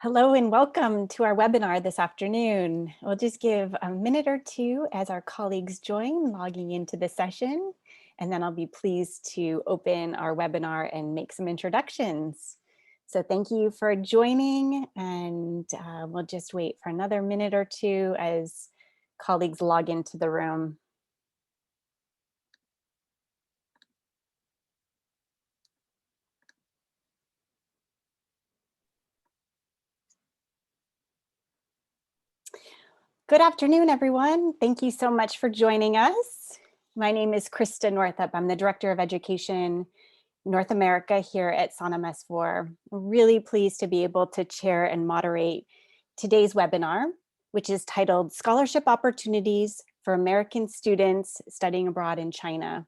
Hello and welcome to our webinar this afternoon. We'll just give a minute or two as our colleagues join logging into the session, and then I'll be pleased to open our webinar and make some introductions. So thank you for joining, and we'll just wait for another minute or two as colleagues log into the room. Good afternoon, everyone. Thank you so much for joining us. My name is Krista Northup. I'm the Director of Education North America here at SONM-S4. We're really pleased to be able to chair and moderate today's webinar, which is titled Scholarship Opportunities for American Students Studying Abroad in China.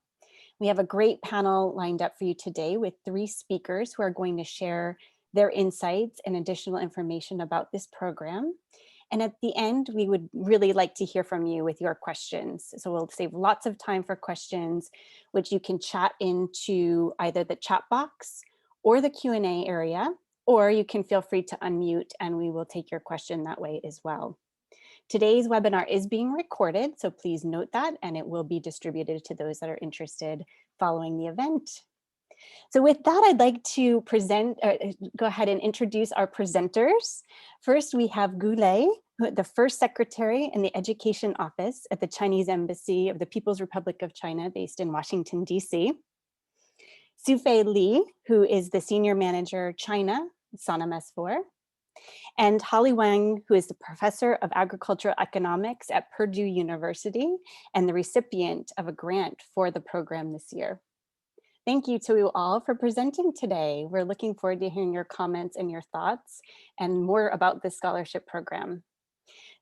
We have a great panel lined up for you today with 3 speakers who are going to share their insights and additional information about this program. And at the end, we would really like to hear from you with your questions. So we'll save lots of time for questions, which you can chat into either the chat box or the Q&A area, or you can feel free to unmute and we will take your question that way as well. Today's webinar is being recorded, so please note that, and it will be distributed to those that are interested following the event. So with that, I'd like to go ahead and introduce our presenters. First, we have Gu Lei, the first secretary in the Education Office at the Chinese Embassy of the People's Republic of China, based in Washington, D.C. Sufei Lee, who is the senior manager, China, SONM-S4. And Holly Wang, who is the professor of agricultural economics at Purdue University and the recipient of a grant for the program this year. Thank you to you all for presenting today. We're looking forward to hearing your comments and your thoughts and more about the scholarship program.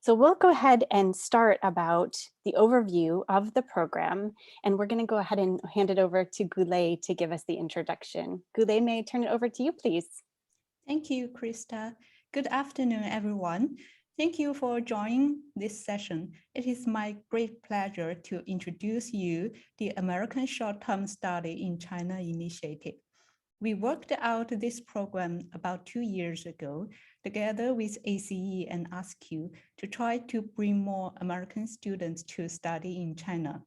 So we'll go ahead and start about the overview of the program, and we're going to go ahead and hand it over to Gu Lei to give us the introduction. Gu Lei, may I turn it over to you, please? Thank you, Krista. Good afternoon, everyone. Thank you for joining this session. It is my great pleasure to introduce you the American Short-Term Study in China initiative. We worked out this program about 2 years ago, together with ACE and ASCU, to try to bring more American students to study in China.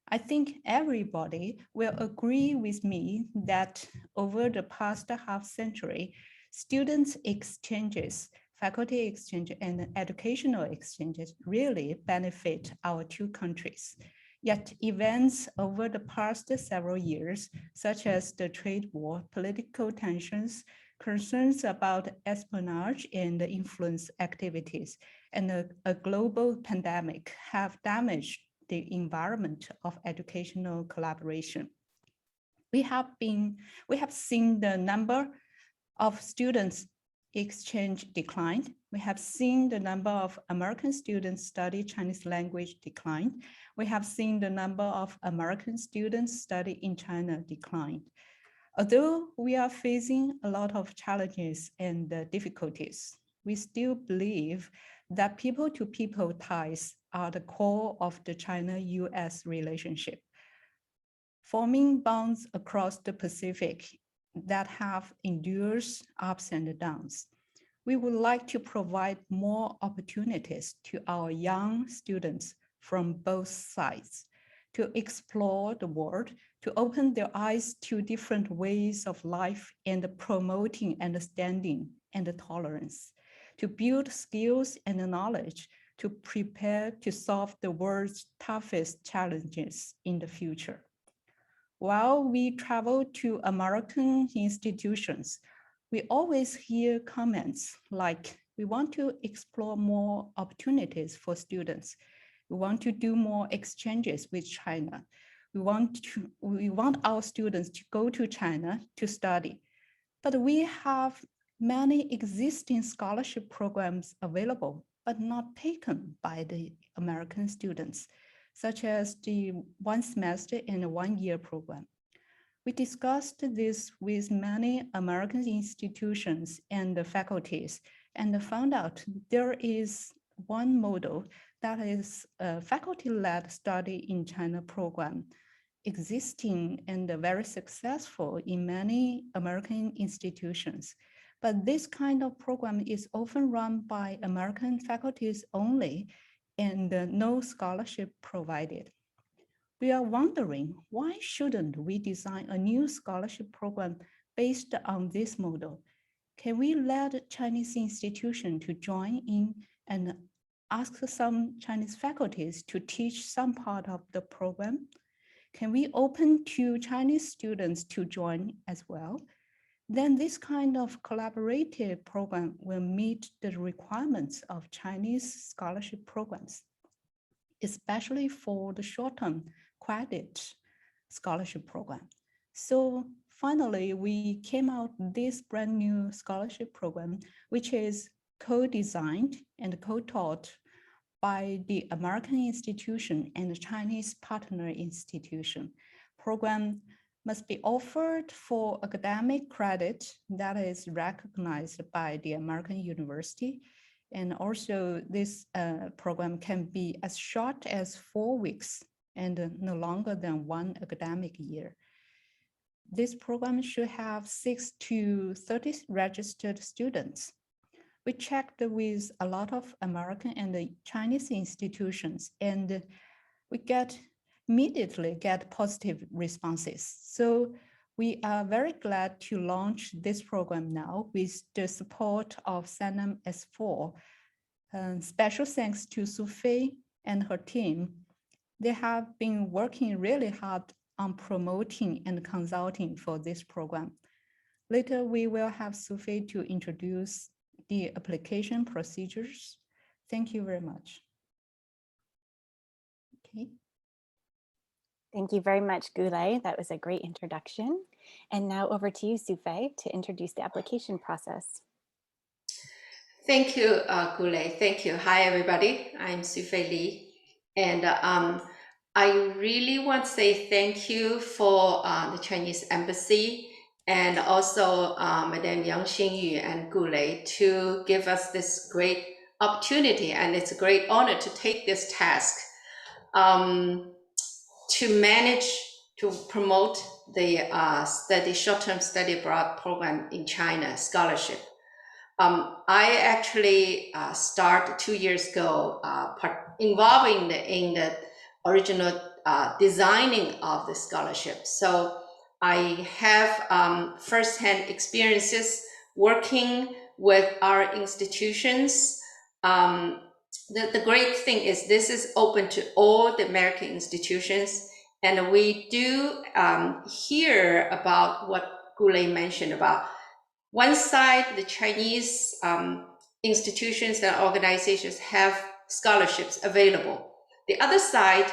I think everybody will agree with me that over the past half century, students exchanges, faculty exchange, and educational exchanges really benefit our 2 countries. Yet events over the past several years, such as the trade war, political tensions, concerns about espionage and influence activities, and a global pandemic have damaged the environment of educational collaboration. We have seen the number of students exchange decline. We have seen the number of American students study Chinese language decline. We have seen the number of American students study in China decline. Although we are facing a lot of challenges and difficulties, we still believe that people-to-people ties are the core of the China-US relationship, forming bonds across the Pacific that have endured ups and downs. We would like to provide more opportunities to our young students from both sides to explore the world, to open their eyes to different ways of life and promoting understanding and tolerance, to build skills and knowledge to prepare to solve the world's toughest challenges in the future. While we travel to American institutions, we always hear comments like, we want to explore more opportunities for students. We want to do more exchanges with China. We want our students to go to China to study. But we have many existing scholarship programs available, but not taken by the American students, such as the 1 semester and a 1-year program. We discussed this with many American institutions and the faculties and found out there is one model that is a faculty-led study in China program existing and very successful in many American institutions. but this kind of program is often run by American faculties only and no scholarship provided. We are wondering, why shouldn't we design a new scholarship program based on this model? Can we let Chinese institutions to join in and ask some Chinese faculties to teach some part of the program? Can we open to Chinese students to join as well? Then this kind of collaborative program will meet the requirements of Chinese scholarship programs, especially for the short-term credit scholarship program. So finally, we came out this brand new scholarship program, which is co-designed and co-taught by the American institution and the Chinese partner institution. Program must be offered for academic credit that is recognized by the American university. And also this program can be as short as 4 weeks and no longer than 1 academic year. This program should have 6 to 30 registered students. We checked with a lot of American and Chinese institutions, and we immediately get positive responses. So we are very glad to launch this program now with the support of Sanam S4. Special thanks to Sufei and her team. They have been working really hard on promoting and consulting for this program. Later, we will have Sufei to introduce the application procedures. Thank you very much. Okay. Thank you very much, Gulay. That was a great introduction. And now over to you, Sufei, to introduce the application process. Thank you, Gulay. Thank you. Hi, everybody. I'm Sufei Lee. And I really want to say thank you for the Chinese Embassy and also Madame Yang Xingyu and Gulay to give us this great opportunity. And it's a great honor to take this task to manage, to promote the short-term study abroad program in China scholarship. I actually started 2 years ago involving in the original designing of the scholarship. So I have firsthand experiences working with our institutions. The great thing is this is open to all the American institutions. And we do hear about what Gulay mentioned about. One side, the Chinese institutions and organizations have scholarships available. The other side,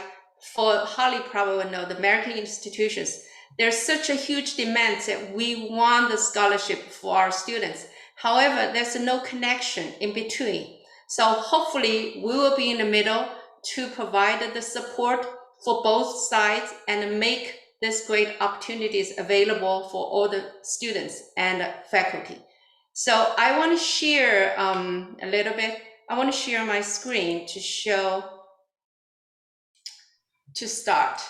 for Holly probably know, the American institutions, there's such a huge demand that we want the scholarship for our students. However, there's no connection in between. So hopefully we will be in the middle to provide the support for both sides and make these great opportunities available for all the students and faculty. So I want to share a little bit. I want to share my screen to show, to start.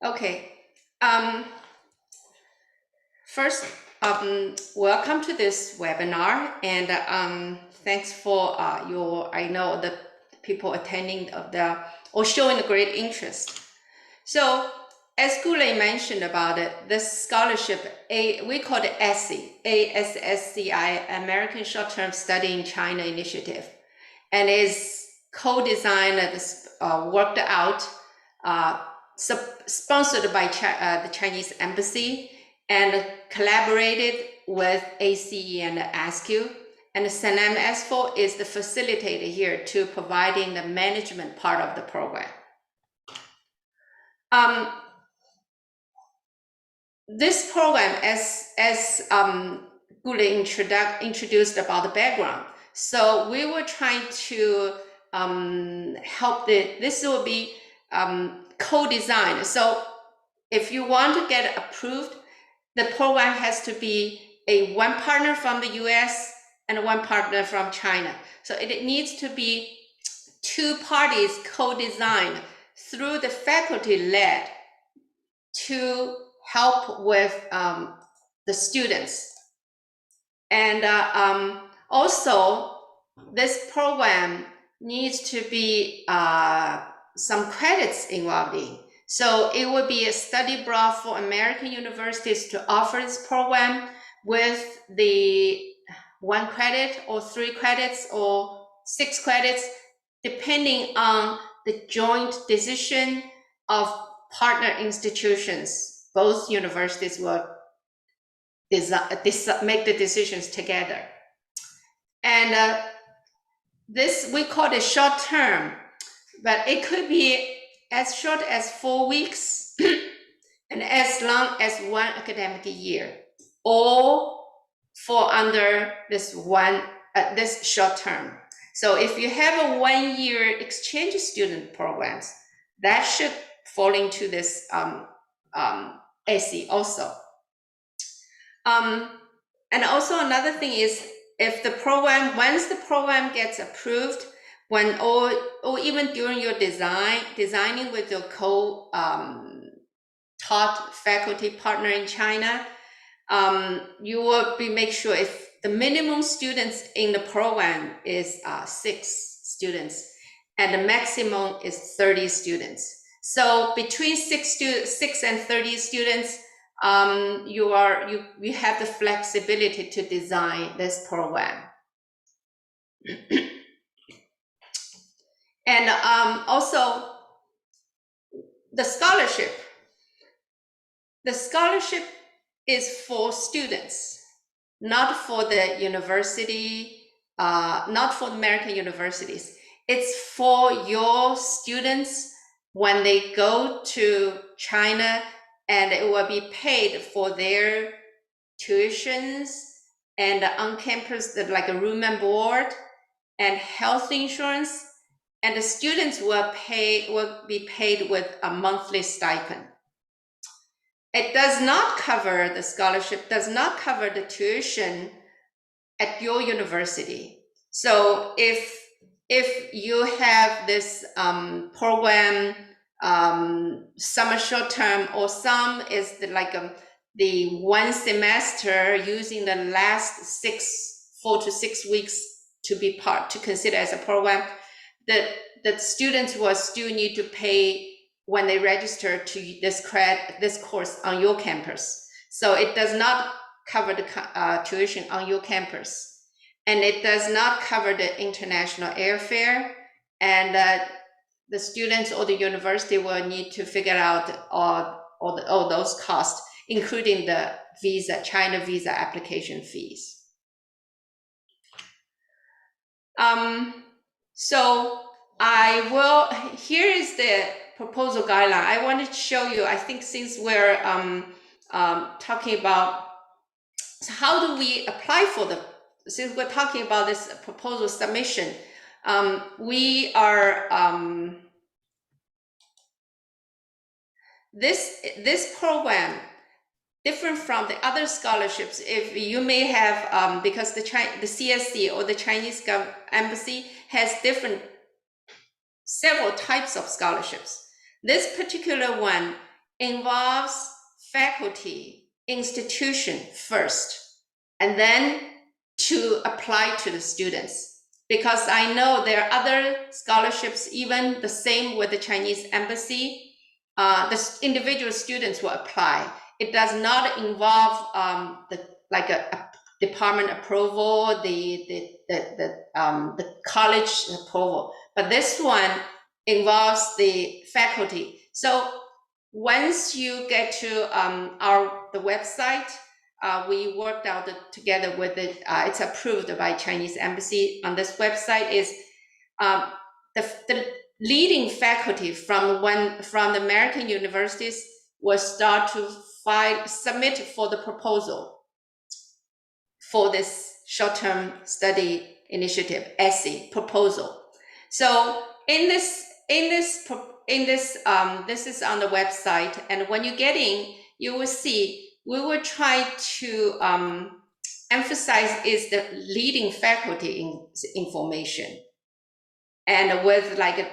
Okay. First, welcome to this webinar, and thanks for I know the people attending or showing a great interest. So, as Gulay mentioned about it, this scholarship, we call it ASSI, ASSCI, American Short-Term Study in China Initiative, and is co-designed, worked out, sponsored by the Chinese Embassy, and collaborated with ACE and ASCU. And Sanam S4 is the facilitator here to providing the management part of the program. This program, as Gulay introduced about the background, so we were trying to help this will be co-designed. So if you want to get approved, the program has to be one partner from the US and one partner from China. So it needs to be 2 parties co-designed through the faculty led to help with the students. And also, this program needs to be some credits involved in. So it would be a study abroad for American universities to offer this program with the 1 credit or 3 credits or 6 credits, depending on the joint decision of partner institutions. Both universities will make the decisions together. And this, we call it short term, but it could be as short as 4 weeks and as long as 1 academic year, or fall under this this short term. So if you have a 1-year exchange student programs, that should fall into this AC also. And also another thing is, if the program, once the program gets approved, when or even during your designing with your taught faculty partner in China, you will make sure if the minimum students in the program is 6 students and the maximum is 30 students. So between 6 and 30 students, you have the flexibility to design this program. And also the scholarship. The scholarship is for students, not for the university, not for American universities. It's for your students when they go to China, and it will be paid for their tuitions and on campus, like a room and board and health insurance. And the students will be paid with a monthly stipend. It does not cover, the scholarship does not cover the tuition at your university. So if you have this program, summer short term, or some is the 1 semester using the last 4 to 6 weeks to consider as a program, the students will still need to pay when they register to this course on your campus. So it does not cover the tuition on your campus, and it does not cover the international airfare, and the students or the university will need to figure out all those costs, including the China visa application fees. So here is the proposal guideline. I wanted to show you, I think since we're talking about, so how do we apply for since we're talking about this proposal submission, we are, this program, different from the other scholarships, if you may have, because the CSC or the Chinese embassy has several types of scholarships. This particular one involves faculty, institution first, and then to apply to the students. Because I know there are other scholarships, even the same with the Chinese embassy, the individual students will apply. It does not involve a department approval, the college approval, but this one involves the faculty. So once you get to the website, we worked out together with it. It's approved by Chinese embassy. On this website is the leading faculty from the American universities will start to submit for the proposal for this short-term study initiative, ESSI proposal. So this is on the website, and when you get in, you will see we will try to emphasize is the leading faculty information. and with like a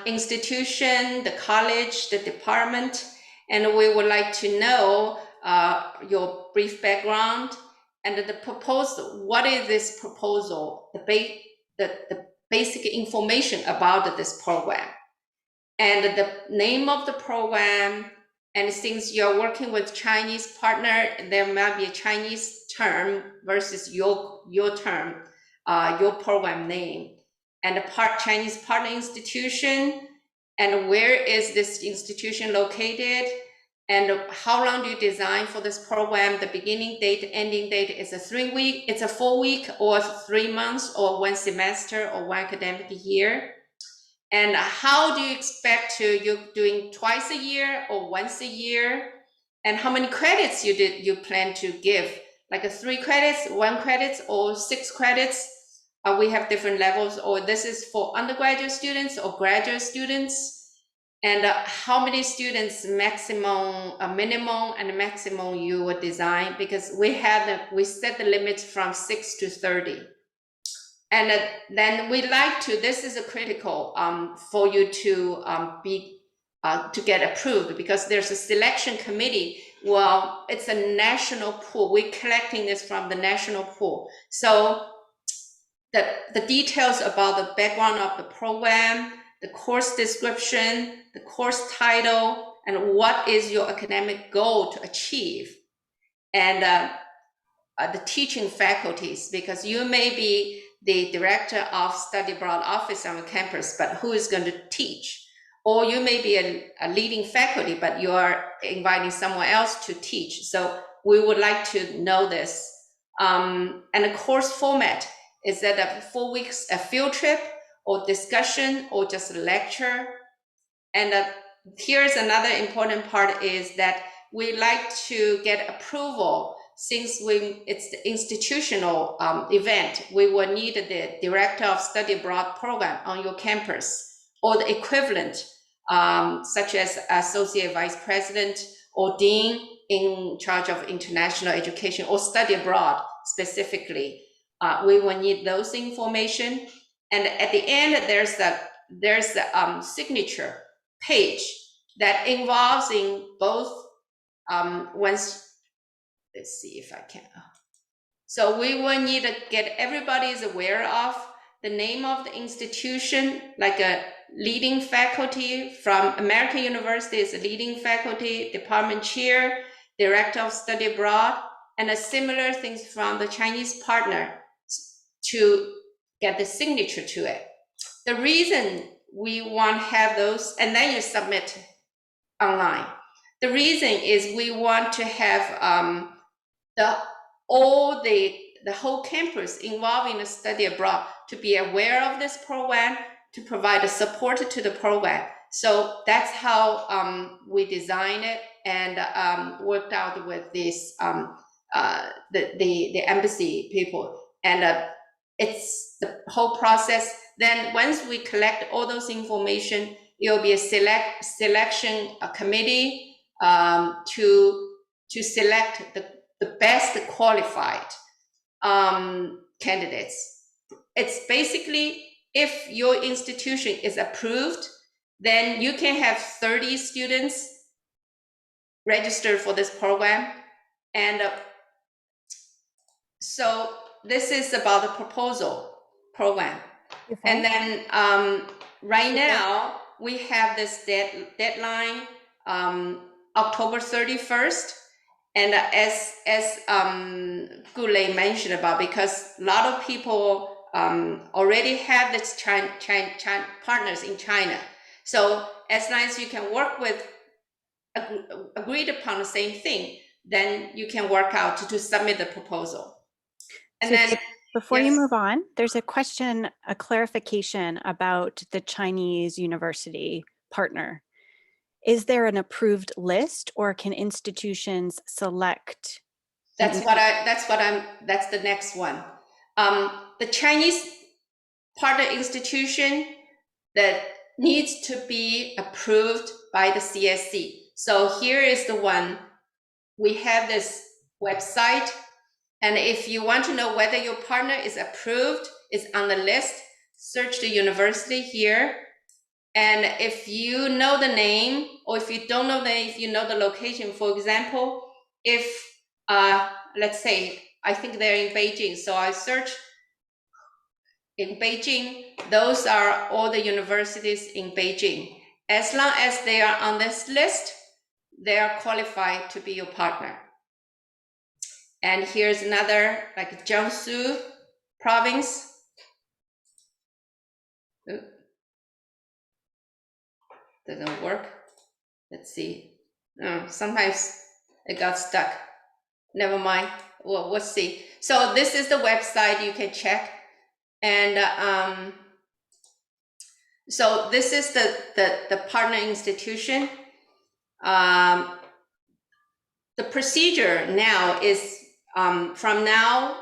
institution, the college, the department, and we would like to know your brief background and the proposal. What is this proposal? The basic information about this program, and the name of the program. And since you're working with Chinese partner, there might be a Chinese term versus your term, your program name, and the Chinese partner institution, and where is this institution located, and how long do you design for this program? The beginning date, ending date is a 3 week, it's a 4 week, or 3 months, or 1 semester, or 1 academic year. And how do you expect you're doing twice a year or once a year? And how many credits you plan to give? Like 3 credits, 1 credit, or 6 credits? We have different levels, or this is for undergraduate students or graduate students. And how many students maximum, minimum and maximum you would design? Because we set the limits from 6 to 30. And then we like to, this is a critical for you to to get approved, because there's a selection committee. Well, it's a national pool. We're collecting this from the national pool. So the details about the background of the program, the course description, the course title, and what is your academic goal to achieve. And the teaching faculties, because you may be the director of study abroad office on the campus, but who is going to teach? Or you may be a leading faculty, but you are inviting someone else to teach. So we would like to know this. And the course format, is that a 4 weeks, a field trip, or discussion, or just a lecture? And here's another important part, is that we like to get approval. Since it's the institutional event, we will need the director of study abroad program on your campus, or the equivalent, such as associate vice president or dean in charge of international education or study abroad specifically. We will need those information. And at the end, there's the signature page that involves in both let's see if I can. So we will need to get everybody is aware of the name of the institution, like a leading faculty from American University is a leading faculty, department chair, director of study abroad, and a similar things from the Chinese partner to get the signature to it. The reason we want to have those, and then you submit online. The reason is we want to have the whole campus involved in the study abroad to be aware of this program, to provide the support to the program. So that's how we designed it and worked out with this the embassy people. And it's the whole process. Then once we collect all those information, it will be a selection committee to select the best qualified candidates. It's basically, if your institution is approved, then you can have 30 students registered for this program. And so this is about the proposal program. And then right now we have this deadline, October 31st. And as Gulei mentioned about, because a lot of people already have this partners in China. So as long as you can work with, agreed upon the same thing, then you can work out to submit the proposal. And so then before yes. you move on, there's a question, a clarification about the Chinese university partner. Is there an approved list, or can institutions select? That's the next one. The Chinese partner institution that needs to be approved by the CSC. So here is the one. We have this website, and if you want to know whether your partner is approved, is on the list, search the university here. And if you know the name, or if you don't know the name, if you know the location, for example, if, let's say, I think they're in Beijing, so I search in Beijing, those are all the universities in Beijing. As long as they are on this list, they are qualified to be your partner. And here's another, like Jiangsu province. Oops. Doesn't work. Let's see. Sometimes it got stuck. Never mind. Well, we'll see. So this is the website you can check. And so this is the partner institution. The procedure now is from now,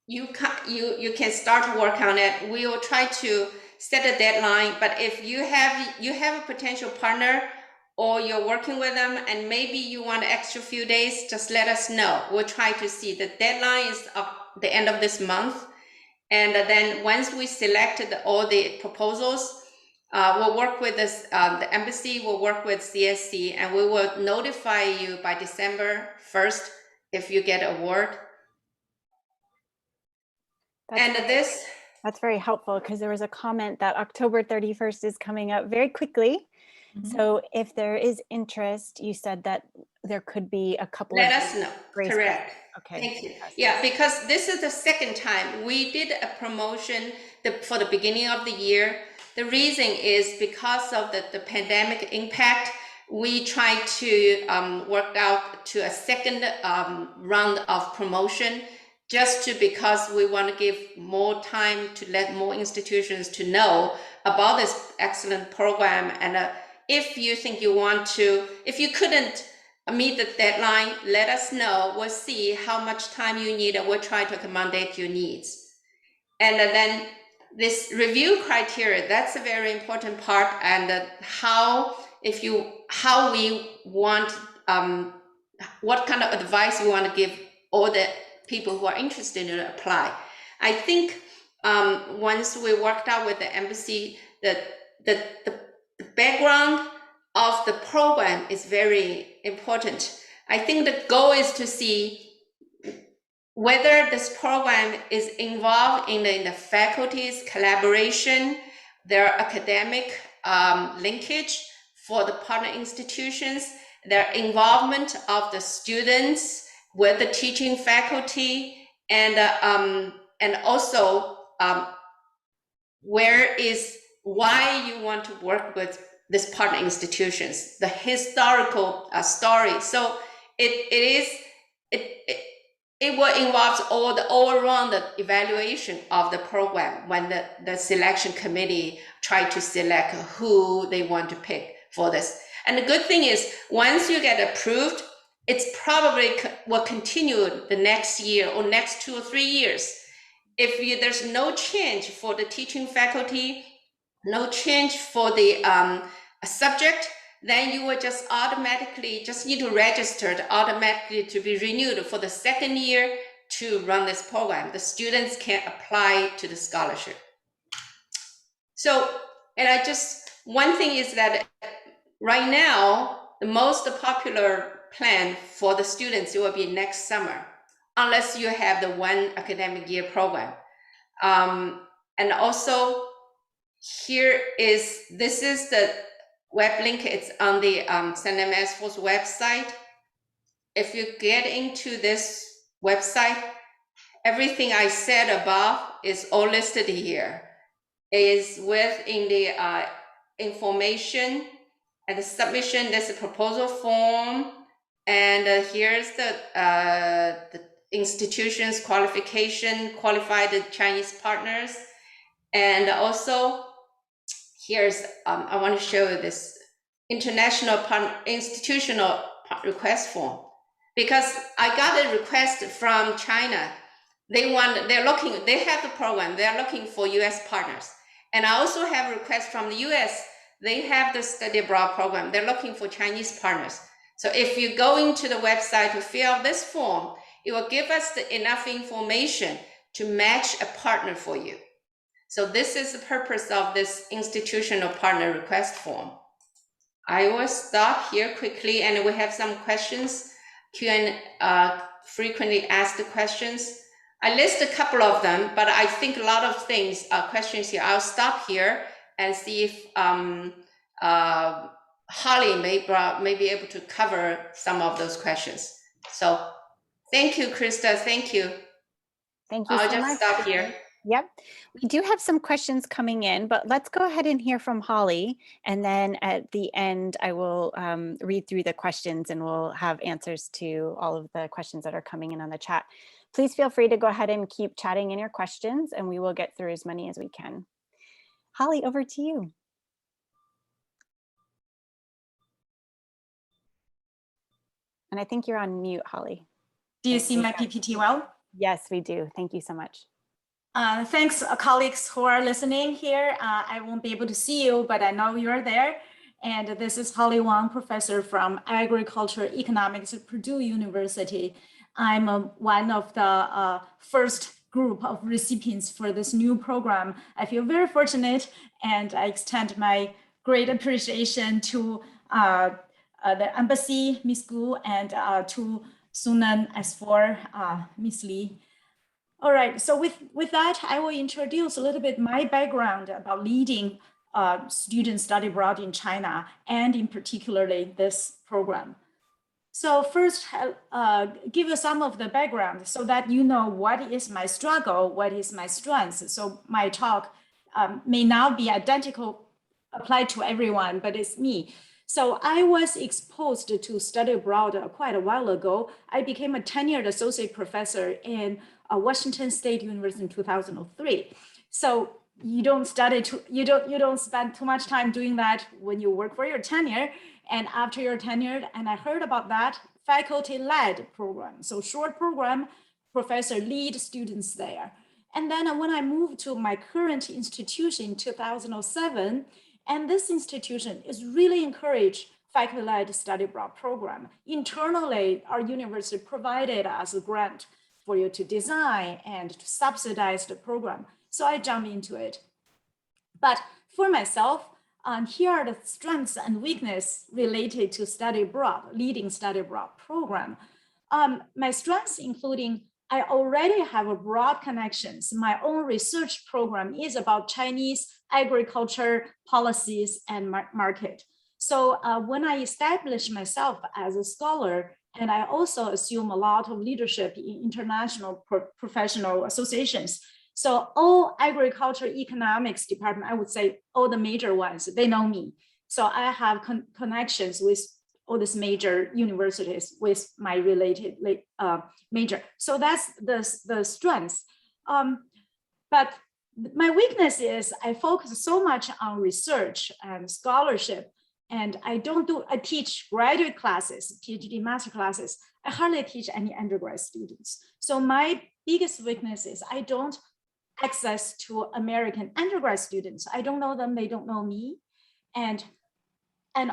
you can start to work on it. We will try to set a deadline, but if you have a potential partner or you're working with them and maybe you want an extra few days, just let us know. We'll try to see. The deadline is of the end of this month. And then once we selected all the proposals, we'll work with this, the embassy will work with CSC, and we will notify you by December 1st if you get an award. That's very helpful, because there was a comment that October 31st is coming up very quickly. Mm-hmm. So if there is interest, you said that there could be a couple Let us know. Correct. Okay. Thank you. Yeah, because this is the second time we did a promotion for the beginning of the year. The reason is because of the pandemic impact, we tried to work out to a second round of promotion, because we want to give more time to let more institutions to know about this excellent program. And if you think you want to, if you couldn't meet the deadline, let us know. We'll see how much time you need, and we'll try to accommodate your needs. And then this review criteria, that's a very important part, and how we want, what kind of advice we want to give all the people who are interested in apply. I think once we worked out with the embassy, the background of the program is very important. I think the goal is to see whether this program is involved in the faculty's collaboration, their academic linkage for the partner institutions, their involvement of the students with the teaching faculty, and also why you want to work with this partner institutions, the historical story. So it will involve all around the evaluation of the program when the selection committee try to select who they want to pick for this. And the good thing is, once you get approved, it's probably will continue the next year or next 2 or 3 years. If there's no change for the teaching faculty, no change for the subject, then you will just automatically need to register automatically to be renewed for the second year to run this program. The students can apply to the scholarship. So, and one thing is that right now, the most popular plan for the students will be next summer, unless you have the one academic year program. And also, this is the web link. It's on the SNMS4's website. If you get into this website, everything I said above is all listed here. Is within the information and the submission. There's a proposal form, and here's the institution's qualification, qualified Chinese partners, and also here's I want to show you this international institutional request form, because I got a request from China. They have the program. They're looking for U.S. partners. And I also have a request from the US. They have the study abroad program. They're looking for Chinese partners. So if you go into the website to fill out this form, it will give us enough information to match a partner for you. So this is the purpose of this institutional partner request form. I will stop here quickly, and we have some questions, frequently asked questions. I list a couple of them, but I think a lot of things are questions here. I'll stop here and see if Holly may be able to cover some of those questions. So thank you, Krista. Thank you. Thank you I'll so just much. stop here. Yep, we do have some questions coming in, but let's go ahead and hear from Holly. And then at the end, I will read through the questions and we'll have answers to all of the questions that are coming in on the chat. Please feel free to go ahead and keep chatting in your questions and we will get through as many as we can. Holly, over to you. And I think you're on mute, Holly. Do you see my PPT well? Yes, we do. Thank you so much. Thanks, colleagues who are listening here. I won't be able to see you, but I know you're there. And this is Holly Wang, professor from Agriculture Economics at Purdue University. I'm one of the first group of recipients for this new program. I feel very fortunate, and I extend my great appreciation to the embassy, Ms. Gu, and to Sunan S4, Ms. Lee. All right, so with that, I will introduce a little bit my background about leading student study abroad in China, and in particularly this program. So first, give you some of the background so that you know what is my struggle, what is my strengths. So my talk may not be identical, applied to everyone, but it's me. So I was exposed to study abroad quite a while ago. I became a tenured associate professor in Washington State University in 2003. So you don't spend too much time doing that when you work for your tenure. And after your tenure, and I heard about that faculty-led program. So short program, professor lead students there. And then when I moved to my current institution in 2007, and this institution is really encouraged faculty-led study abroad program. Internally, our university provided us a grant for you to design and to subsidize the program. So I jumped into it. But for myself, here are the strengths and weaknesses related to study abroad, leading study abroad program. My strengths including I already have a broad connections. My own research program is about Chinese agriculture policies and market. So when I established myself as a scholar, and I also assume a lot of leadership in international professional associations. So all agriculture economics department, I would say all the major ones, they know me. So I have connections with all these major universities with my related major. So that's the strengths. But my weakness is I focus so much on research and scholarship, and I teach graduate classes, PhD master classes. I hardly teach any undergrad students. So my biggest weakness is I don't access to American undergrad students. I don't know them, they don't know me. And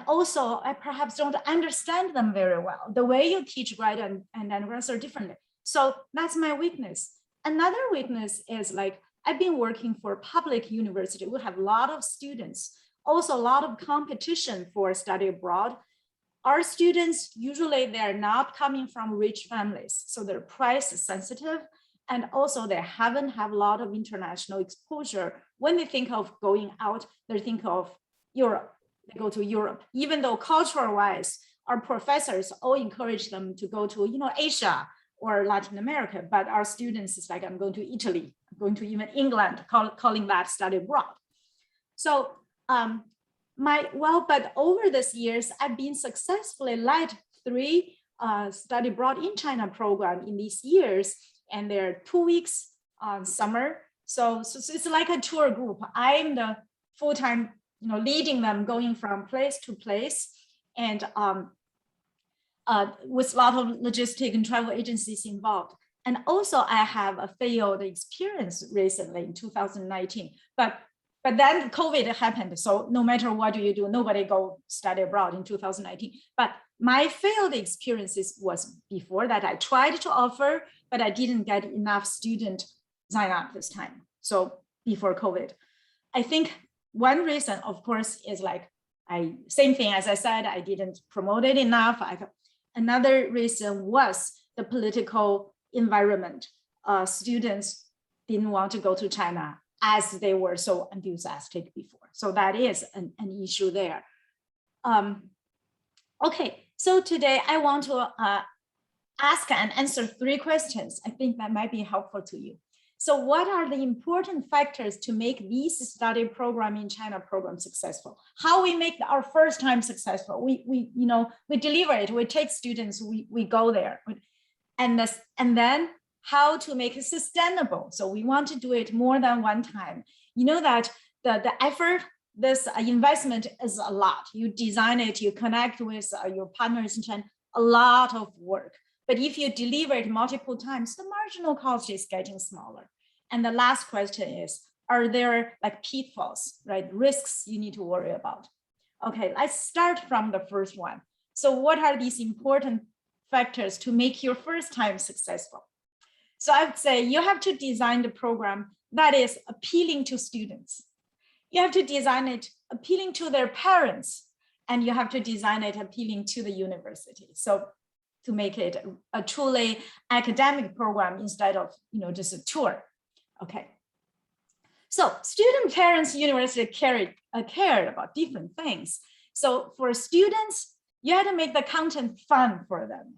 also, I perhaps don't understand them very well. The way you teach grad and undergrads are different. So that's my weakness. Another weakness is like, I've been working for a public university. We have a lot of students, also a lot of competition for study abroad. Our students, usually they're not coming from rich families, so they're price sensitive. And also they haven't have a lot of international exposure. When they think of going out, they think of Europe. They go to Europe, even though cultural wise, our professors all encourage them to go to, Asia or Latin America, but our students is like, I'm going to Italy, I'm going to even England, calling that study abroad. So, but over these years, I've been successfully led 3 study abroad in China program in these years, and they're 2 weeks summer. So it's like a tour group. I'm the full-time, leading them, going from place to place, and with a lot of logistic and travel agencies involved. And also I have a field experience recently in 2019, but then COVID happened. So no matter what do you do, nobody go study abroad in 2019. But my field experiences was before that. I tried to offer, but I didn't get enough student sign up this time. So before COVID. I think one reason, of course, is like, same thing as I said, I didn't promote it enough. Another reason was the political environment. Students didn't want to go to China as they were so enthusiastic before. So that is an issue there. Okay, so today I want to ask and answer 3 questions. I think that might be helpful to you. So what are the important factors to make these study program in China program successful? How we make our first time successful? We deliver it, we take students, we go there. And then how to make it sustainable. So we want to do it more than one time. You know that the effort, this investment is a lot. You design it, you connect with your partners in China, a lot of work. But if you deliver it multiple times, the marginal cost is getting smaller. And the last question is, are there like pitfalls, right? Risks you need to worry about. Okay, let's start from the first one. So what are these important factors to make your first time successful? So I would say you have to design the program that is appealing to students. You have to design it appealing to their parents, and you have to design it appealing to the university. So to make it a truly academic program instead of just a tour. Okay. So student parents, university cared about different things. So for students, you had to make the content fun for them.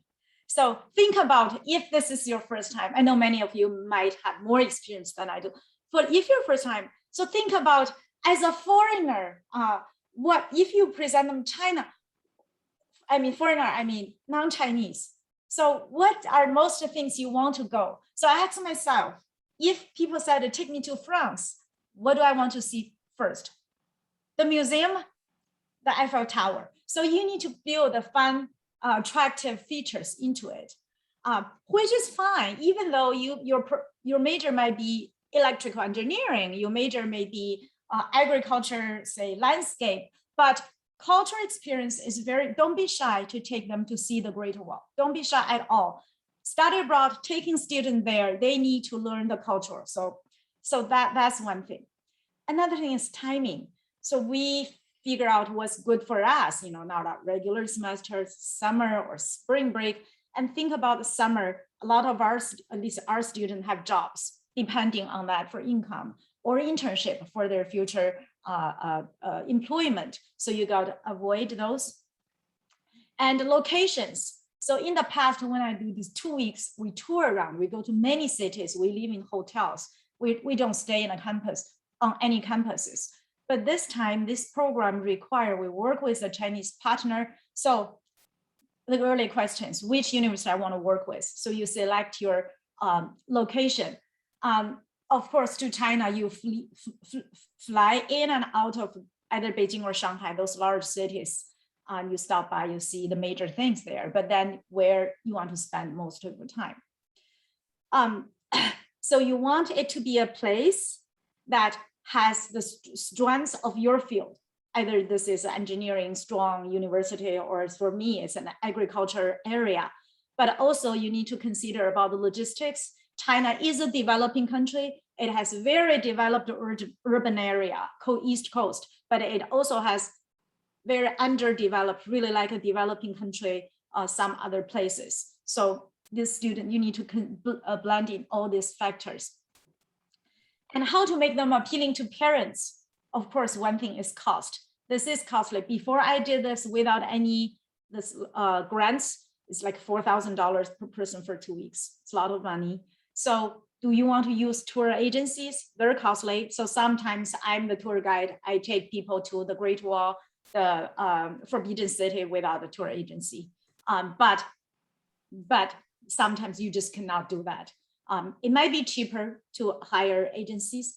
So think about if this is your first time. I know many of you might have more experience than I do, but if your first time, so think about as a foreigner, what if you present them China? I mean, foreigner, I mean, non-Chinese. So what are most of the things you want to go? So I asked myself, if people said to take me to France, what do I want to see first? The museum, the Eiffel Tower. So you need to build the fun, attractive features into it, which is fine, even though your major might be electrical engineering, your major may be agriculture, say landscape, but cultural experience is don't be shy to take them to see the Great Wall. Don't be shy at all. Study abroad, taking students there, they need to learn the culture. So that's one thing. Another thing is timing. So we figure out what's good for us, not our regular semester, summer or spring break, and think about the summer. A lot of at least our students have jobs depending on that for income or internship for their future employment. So you got to avoid those. And locations. So in the past, when I do these 2 weeks, we tour around, we go to many cities, we live in hotels. We don't stay in a campus on any campuses. But this time, this program we work with a Chinese partner. So the early questions, which university I want to work with? So you select your location. Of course, to China, you fly in and out of either Beijing or Shanghai, those large cities. You stop by, you see the major things there, but then where you want to spend most of your time. So you want it to be a place that has the strengths of your field. Either this is an engineering strong university, or for me, it's an agriculture area. But also you need to consider about the logistics. China is a developing country. It has very developed urban area, East Coast, but it also has very underdeveloped, really like a developing country, some other places. So this student, you need to blend in all these factors. And how to make them appealing to parents? Of course, one thing is cost. This is costly. Before I did this without any grants, it's like $4,000 per person for 2 weeks. It's a lot of money. So do you want to use tour agencies? They're costly. So sometimes I'm the tour guide. I take people to the Great Wall, the Forbidden City without a tour agency. But sometimes you just cannot do that. It might be cheaper to hire agencies.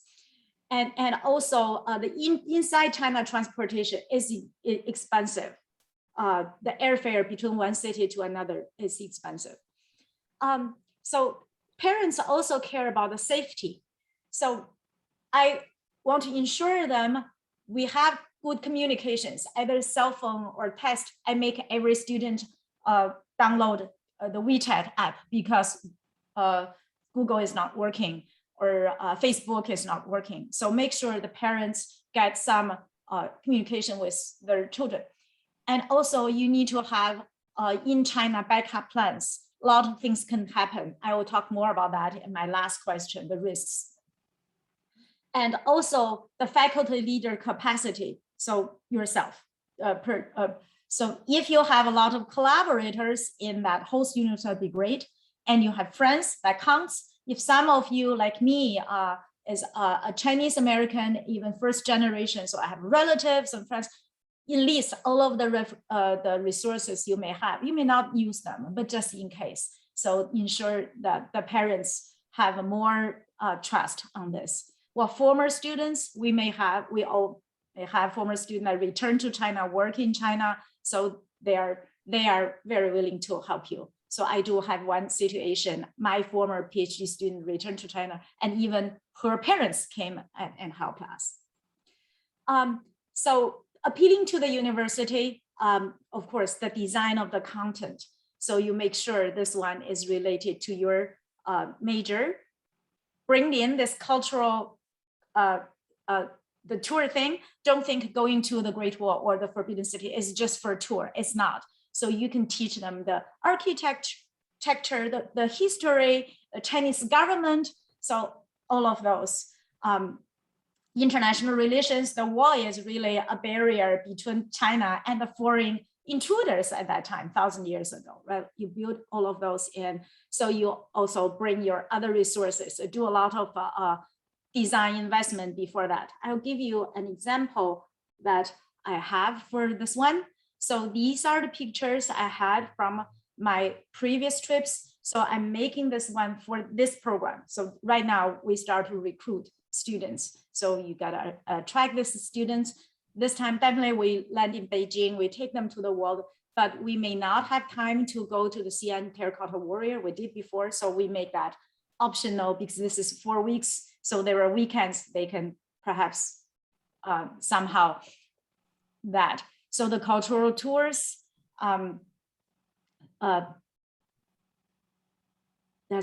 And also the inside China transportation is expensive. The airfare between one city to another is expensive. So parents also care about the safety. So I want to ensure them we have good communications, either cell phone or text. I make every student download the WeChat app because Google is not working, or Facebook is not working. So make sure the parents get some communication with their children. And also you need to have in China backup plans. A lot of things can happen. I will talk more about that in my last question, the risks. And also the faculty leader capacity. So yourself, so if you have a lot of collaborators in that host unit, that'd be great. And you have friends, that counts. If some of you, like me, is a Chinese American, even first generation, so I have relatives and friends, enlist all of the resources you may have. You may not use them, but just in case. So ensure that the parents have more trust on this. Well, former students, we all may have former students that return to China, work in China, so they are very willing to help you. So I do have one situation, my former PhD student returned to China, and even her parents came and helped us. So appealing to the university, of course, the design of the content. So you make sure this one is related to your major. Bring in this cultural, the tour thing. Don't think going to the Great Wall or the Forbidden City is just for a tour. It's not. So you can teach them the architecture, the history, the Chinese government. So all of those. International relations, the wall is really a barrier between China and the foreign intruders at that time, 1,000 years ago, right? You build all of those in. So you also bring your other resources, so do a lot of design investment before that. I'll give you an example that I have for this one. So these are the pictures I had from my previous trips. So I'm making this one for this program. So right now we start to recruit students. So you gotta attract these students. This time, definitely we land in Beijing, we take them to the world, but we may not have time to go to the Xi'an Terracotta Warrior, we did before. So we make that optional because this is 4 weeks. So there are weekends they can perhaps somehow that. So the cultural tours, that's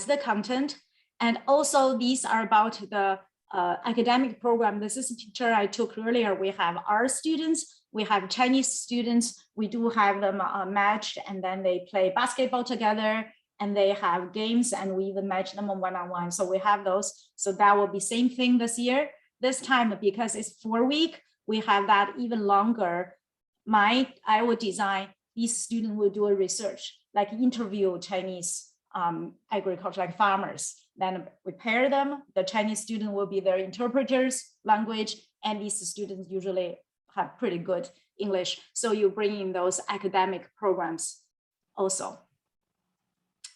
the content. And also these are about the academic program. This is a picture I took earlier. We have our students, we have Chinese students. We do have them matched, and then they play basketball together, and they have games, and we even match them one-on-one. So we have those. So that will be same thing this year. This time, because it's 4 weeks, we have that even longer. I will design, these students will do a research, like interview Chinese agriculture, like farmers. Then we pair them. The Chinese student will be their interpreters, language, and these students usually have pretty good English. So you bring in those academic programs also.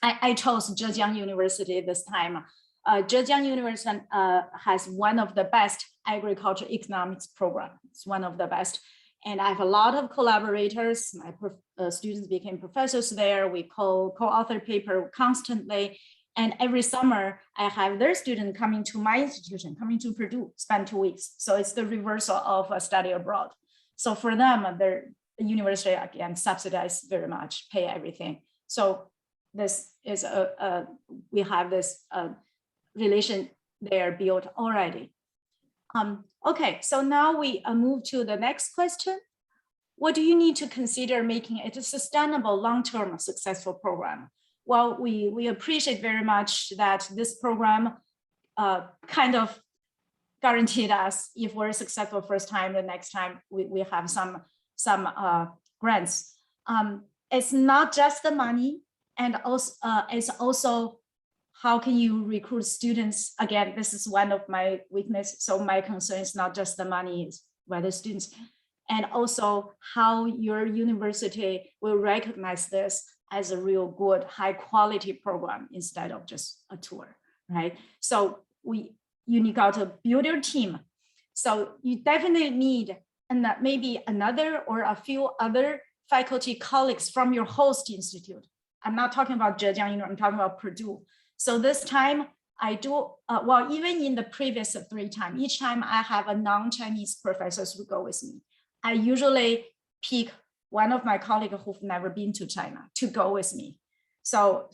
I chose Zhejiang University this time. Zhejiang University has one of the best agriculture economics program. It's one of the best. And I have a lot of collaborators. My students became professors there. We co-author paper constantly. And every summer, I have their student coming to my institution, coming to Purdue, spend 2 weeks. So it's the reversal of a study abroad. So for them, the university, again, subsidized very much, pay everything. So this is we have this relation there built already. Okay, so now we move to the next question. What do you need to consider making it a sustainable, long-term, successful program? Well, we appreciate very much that this program kind of guaranteed us, if we're successful first time, the next time we have some grants. It's not just the money, and also it's also how can you recruit students? Again, this is one of my weaknesses. So my concern is not just the money, it's whether students, and also how your university will recognize this as a real good, high quality program instead of just a tour, right? So you got to build your team. So you definitely need maybe another or a few other faculty colleagues from your host institute. I'm not talking about Zhejiang, I'm talking about Purdue. So this time I do, well, even in the previous 3 times, each time I have a non-Chinese professors who go with me. I usually pick one of my colleagues who've never been to China to go with me. So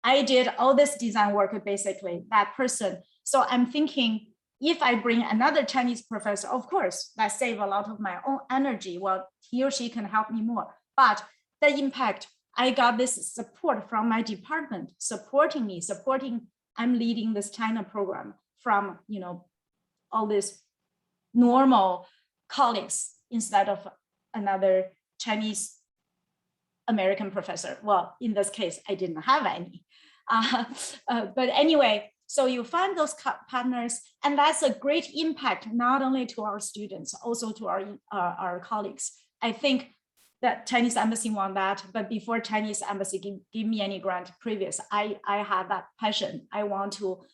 I did all this design work, basically that person So I'm thinking, if I bring another Chinese professor, of course, that save a lot of my own energy. Well, he or she can help me more. But the impact, I got this support from my department, supporting me, I'm leading this China program from, all these normal colleagues instead of another Chinese American professor. Well, in this case, I didn't have any. But anyway, so you find those partners, and that's a great impact, not only to our students, also to our colleagues. I think that Chinese embassy want that, but before Chinese embassy give me any grant previous, I had that passion. I want to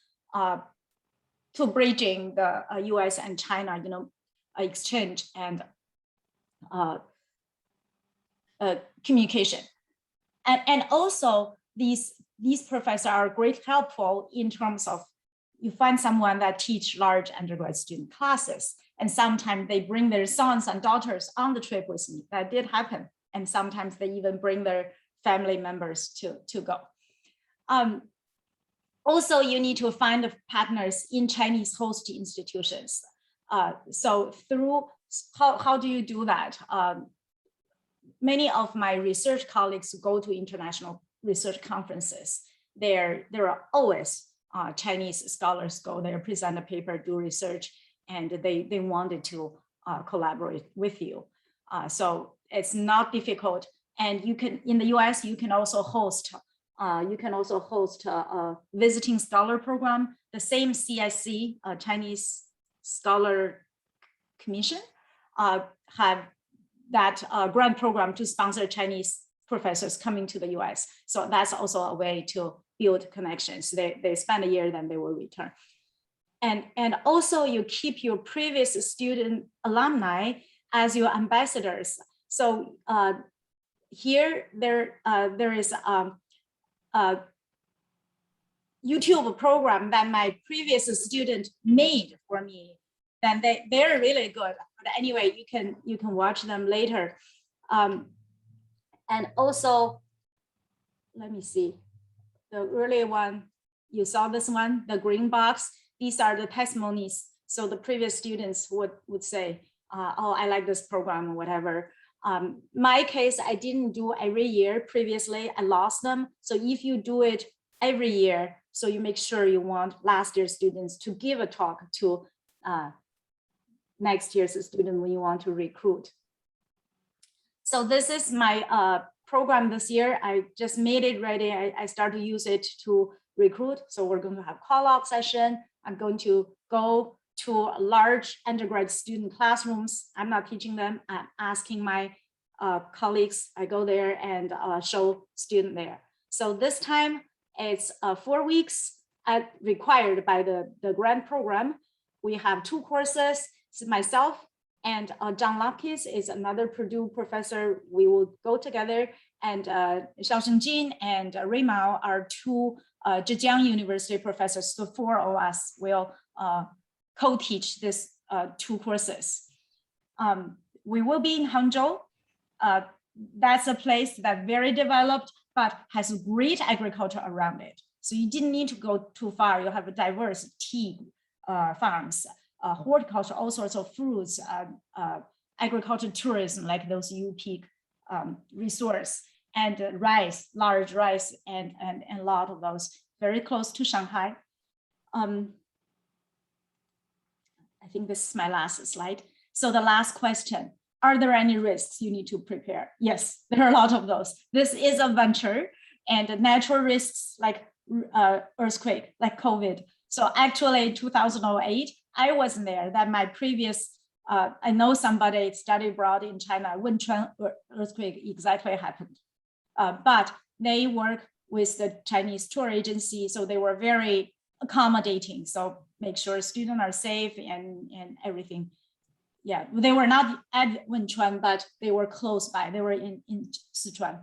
bridging the US and China, exchange and communication. And also these professors are great helpful in terms of, you find someone that teach large undergrad student classes, and sometimes they bring their sons and daughters on the trip with me. That did happen. And sometimes they even bring their family members to go. Also, you need to find partners in Chinese host institutions. So through, how do you do that? Many of my research colleagues go to international research conferences. There are always Chinese scholars go there, present a paper, do research, and they wanted to collaborate with you. So it's not difficult. And you can, in the US, you can also host a visiting scholar program. The same CSC, Chinese Scholar Commission, have that grant program to sponsor Chinese professors coming to the US. So that's also a way to build connections. They spend a year, then they will return. And also you keep your previous student alumni as your ambassadors. So here there is a YouTube program that my previous student made for me. Then they're really good. But anyway, you can watch them later. And also, let me see, the early one, you saw this one, the green box. These are the testimonies. So the previous students would say, oh, I like this program or whatever. My case, I didn't do every year previously, I lost them. So if you do it every year, so you make sure you want last year's students to give a talk to next year's student when you want to recruit. So this is my program this year. I just made it ready. I started to use it to recruit. So we're going to have call-out session. I'm going to go to large undergrad student classrooms. I'm not teaching them. I'm asking my colleagues. I go there and show student there. So this time it's 4 weeks required by the grant program. We have 2 courses. It's myself and John Lapkis is another Purdue professor. We will go together, and Xiaosheng Jin and Ray Mao are 2 Zhejiang University professors. So 4 of us will co-teach this 2 courses. We will be in Hangzhou. That's a place that's very developed, but has great agriculture around it. So you didn't need to go too far. You have a diverse tea farms, horticulture, all sorts of fruits, agriculture tourism, like those UP resource, and rice, large rice, and a lot of those, very close to Shanghai. I think this is my last slide. So the last question, are there any risks you need to prepare? Yes, there are a lot of those. This is a venture, and natural risks like earthquake, like COVID. So actually 2008, I wasn't there. That my previous, I know somebody studied abroad in China, Wenchuan earthquake exactly happened. But they work with the Chinese tour agency, so they were very accommodating. So make sure students are safe and everything. Yeah, they were not at Wenchuan, but they were close by. They were in Sichuan.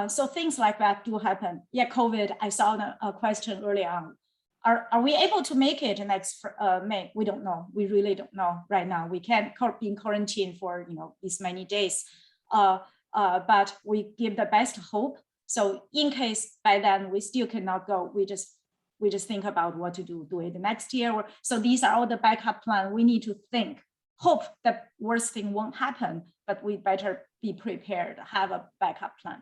So things like that do happen. Yeah, COVID, I saw a question early on. Are we able to make it next May? We don't know. We really don't know right now. We can't be in quarantine for these many days, but we give the best hope. So in case by then we still cannot go, we just we just think about what to do it next year. So these are all the backup plan. We need to think, hope that worst thing won't happen, but we better be prepared, have a backup plan.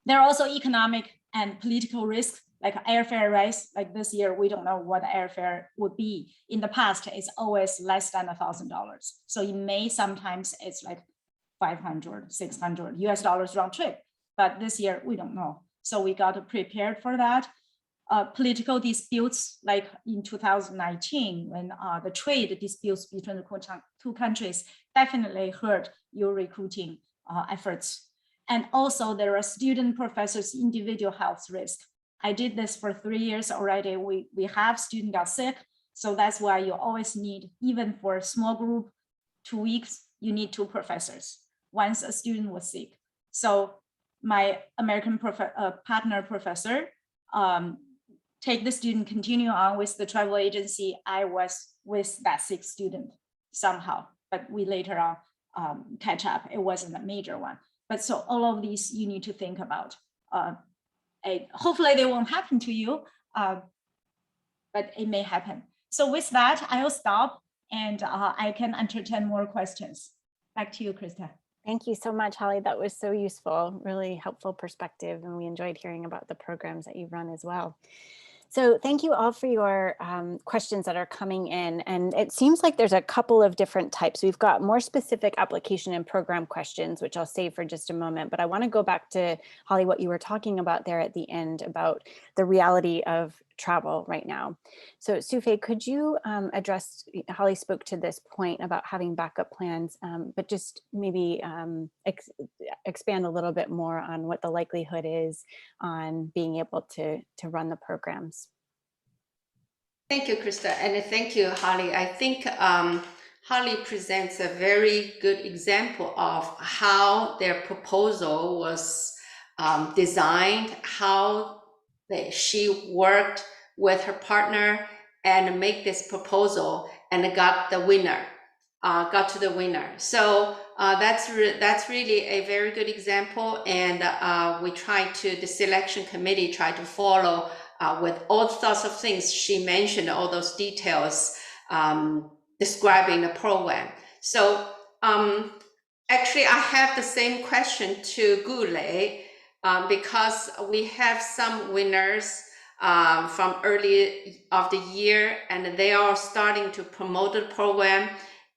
There are also economic and political risks, like airfare rise. Like this year, we don't know what airfare would be. In the past, it's always less than $1,000. So in May, sometimes it's like 500, 600 US dollars round trip. But this year, we don't know. So we got to prepare for that. Political disputes, like in 2019, when the trade disputes between the two countries definitely hurt your recruiting efforts. And also there are student professors' individual health risk. I did this for 3 years already. We have students got sick. So that's why you always need, even for a small group, 2 weeks, you need 2 professors once a student was sick. So my American partner professor take the student, continue on with the travel agency. I was with that sick student somehow, but we later on catch up. It wasn't a major one. But so all of these you need to think about. Hopefully they won't happen to you, but it may happen. So with that, I will stop and I can entertain more questions. Back to you, Krista. Thank you so much, Holly. That was so useful, really helpful perspective. And we enjoyed hearing about the programs that you run as well. So thank you all for your questions that are coming in. And it seems like there's a couple of different types. We've got more specific application and program questions, which I'll save for just a moment. But I want to go back to, Holly, what you were talking about there at the end about the reality of travel right now. So Sufei, could you address, Holly spoke to this point about having backup plans, but just maybe expand a little bit more on what the likelihood is on being able to run the programs. Thank you, Krista, and thank you, Holly. I think Holly presents a very good example of how their proposal was designed, how she worked with her partner and make this proposal and got the winner, got to the winner. So that's really a very good example. And the selection committee tried to follow with all sorts of things. She mentioned all those details describing the program. So actually, I have the same question to Gule because we have some winners from early of the year, and they are starting to promote the program.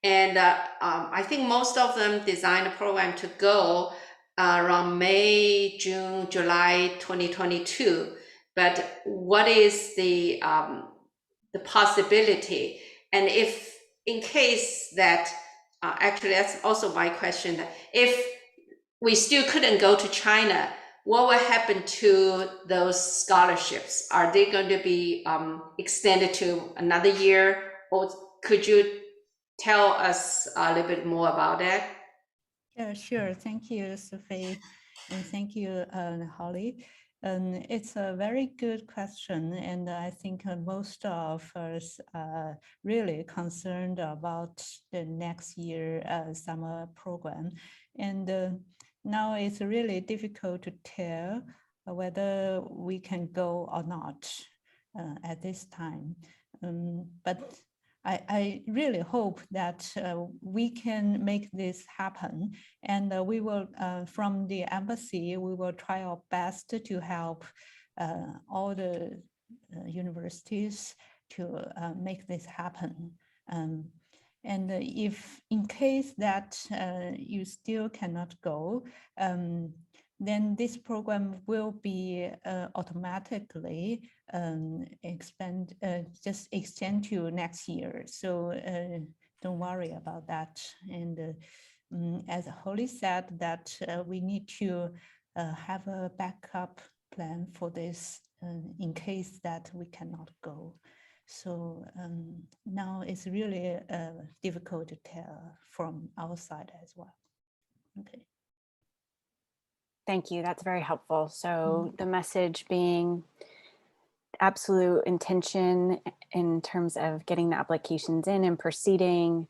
And I think most of them designed a program to go around May, June, July 2022. But what is the possibility? And if in case that, actually that's also my question, that if we still couldn't go to China, what will happen to those scholarships? Are they going to be extended to another year? Or could you tell us a little bit more about that? Yeah, sure. Thank you, Sufei, and thank you, Holly. It's a very good question, and I think most of us are really concerned about the next year summer program. And now it's really difficult to tell whether we can go or not at this time. But I really hope that we can make this happen, and we will, from the embassy, we will try our best to help all the universities to make this happen. And if in case that you still cannot go, then this program will be automatically just extend to next year. So don't worry about that. And as Holly said, that we need to have a backup plan for this in case that we cannot go. So now it's really difficult to tell from our side as well. Okay. Thank you. That's very helpful. So the message being absolute intention in terms of getting the applications in and proceeding,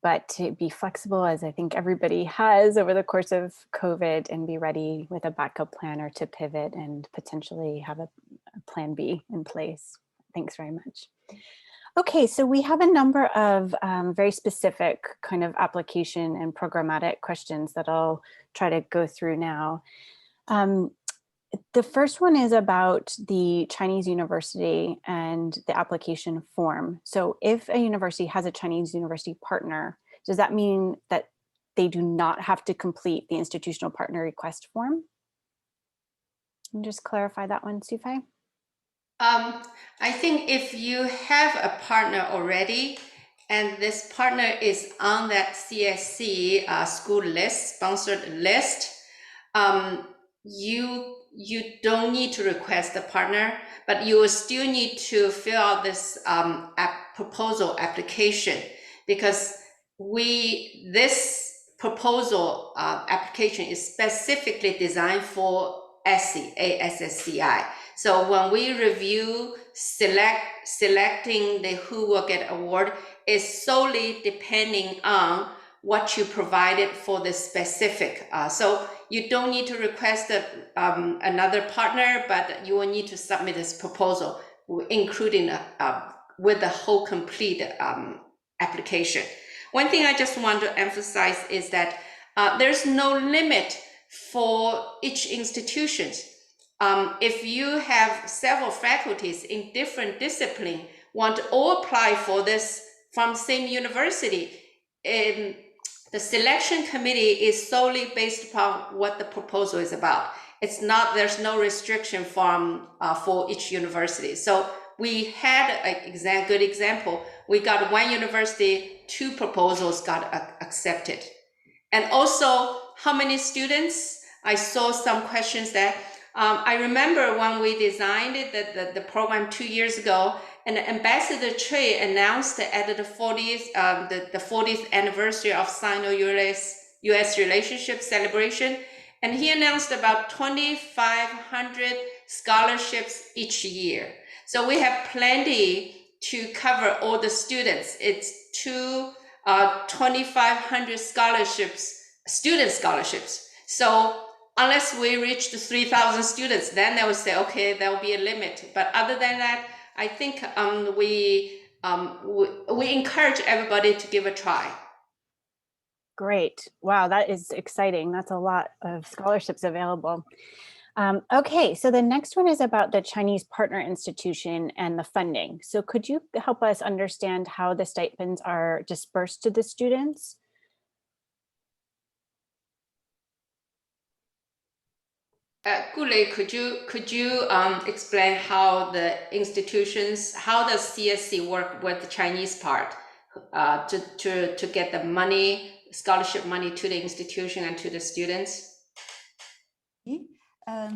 but to be flexible, as I think everybody has over the course of COVID, and be ready with a backup plan or to pivot and potentially have a plan B in place. Thanks very much. Okay, so we have a number of very specific kind of application and programmatic questions that I'll try to go through now. The first one is about the Chinese university and the application form. So if a university has a Chinese university partner, does that mean that they do not have to complete the institutional partner request form? Can you just clarify that one, Sufei? I think if you have a partner already, and this partner is on that CSC school list, sponsored list, you don't need to request a partner, but you will still need to fill out this proposal application, because this proposal application is specifically designed for ASSCI. So when we review selecting who will get award is solely depending on what you provided for the specific. So you don't need to request another partner, but you will need to submit this proposal, including with the whole complete application. One thing I just want to emphasize is that there's no limit for each institution. If you have several faculties in different disciplines want to all apply for this from same university, the selection committee is solely based upon what the proposal is about. It's not, there's no restriction for each university. So we had a good example. We got one university, 2 proposals got accepted. And also, how many students? I saw some questions there. I remember when we designed the program 2 years ago, and Ambassador Choi announced at the 40th anniversary of Sino-US relationship celebration, and he announced about 2,500 scholarships each year. So we have plenty to cover all the students. It's 2,500 scholarships, student scholarships. So unless we reach the 3,000 students, then they will say, okay, there will be a limit. But other than that, I think we encourage everybody to give a try. Great. Wow, that is exciting. That's a lot of scholarships available. Okay, so the next one is about the Chinese partner institution and the funding. So could you help us understand how the stipends are dispersed to the students? Gulei, could you explain how the institutions, how does CSC work with the Chinese part to get the money, scholarship money to the institution and to the students? I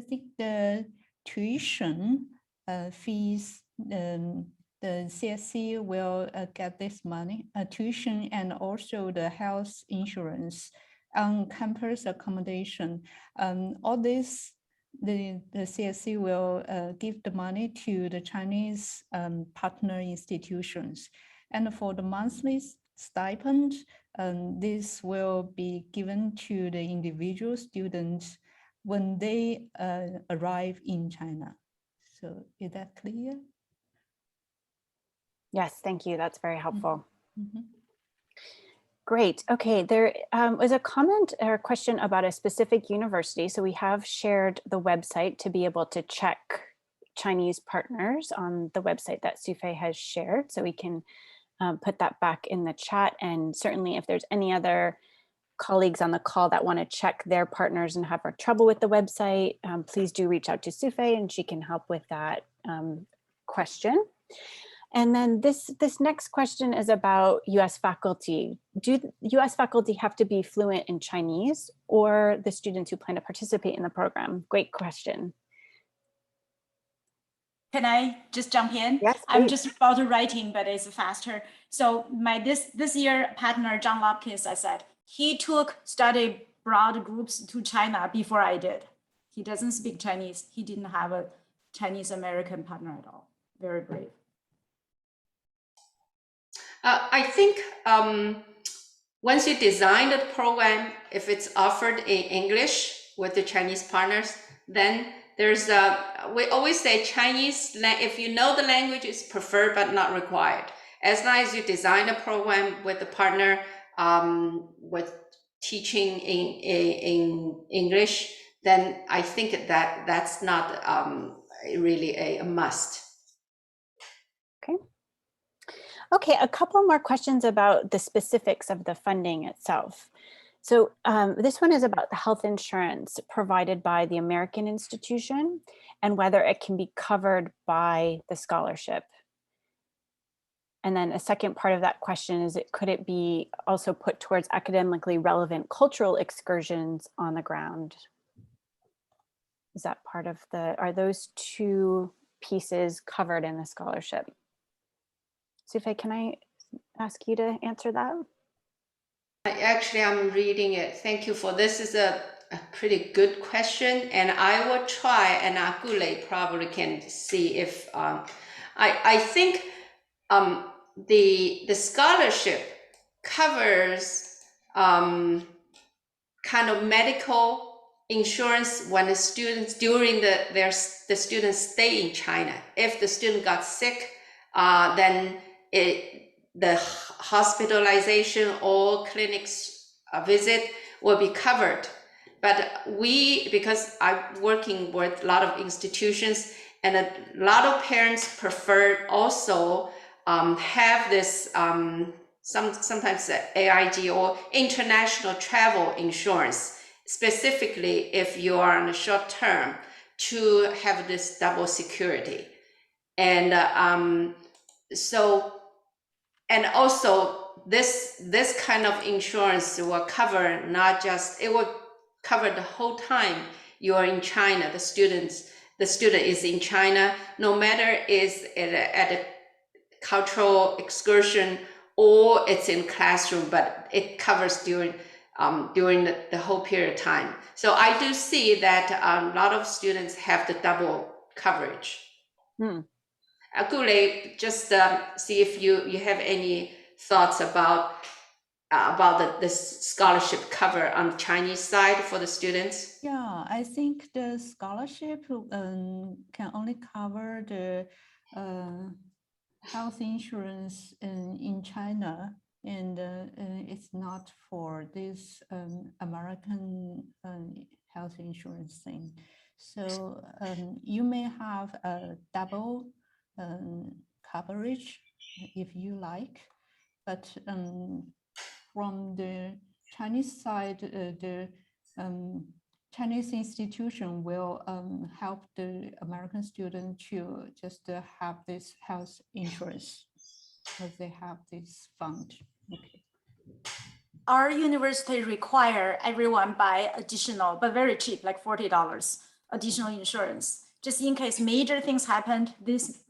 think the tuition fees, the CSC will get this money, tuition, and also the health insurance, on-campus accommodation. All this, the CSC will give the money to the Chinese partner institutions. And for the monthly stipend, this will be given to the individual students when they arrive in China. So is that clear? Yes, thank you. That's very helpful. Mm-hmm. Great. Okay, there was a comment or a question about a specific university. So we have shared the website to be able to check Chinese partners on the website that Sufei has shared. So we can put that back in the chat. And certainly if there's any other colleagues on the call that want to check their partners and have trouble with the website, please do reach out to Sufei and she can help with that question. And then this next question is about US faculty. Do US faculty have to be fluent in Chinese, or the students who plan to participate in the program? Great question. Can I just jump in? Yes, please. I'm just about to writing, but it's faster. So my this year partner, John Lopkins, I said, he took study abroad groups to China before I did. He doesn't speak Chinese. He didn't have a Chinese American partner at all. Very brave. I think once you design the program, if it's offered in English with the Chinese partners, then there's we always say Chinese, if you know the language, is preferred but not required. As long as you design a program with a partner with teaching in English, then I think that's not really a must. Okay. Okay, a couple more questions about the specifics of the funding itself. So this one is about the health insurance provided by the American institution and whether it can be covered by the scholarship. And then a second part of that question is, could it be also put towards academically relevant cultural excursions on the ground? Is that part of are those two pieces covered in the scholarship? Sufei, can I ask you to answer that? Actually, I'm reading it. Thank you for this. Is a pretty good question, and I will try. And Gule probably can see if I think the scholarship covers kind of medical insurance when the students during the students stay in China. If the student got sick, then the hospitalization or clinics visit will be covered. But because I'm working with a lot of institutions, and a lot of parents prefer also have this sometimes AIG or international travel insurance, specifically if you are on a short term, to have this double security. And and also this kind of insurance will cover not just, it will cover the whole time you are in China. The student is in China, no matter is at a cultural excursion or it's in classroom, but it covers during the whole period of time. So I do see that a lot of students have the double coverage. Gule, just see if you have any thoughts about the scholarship cover on the Chinese side for the students. Yeah, I think the scholarship can only cover the health insurance in China, and it's not for this American health insurance thing. So you may have a double coverage if you like, but from the Chinese side, the Chinese institution will help the American student to just have this health insurance because they have this fund. Okay. Our university require everyone buy additional, but very cheap, like $40 additional insurance. Just in case major things happened, this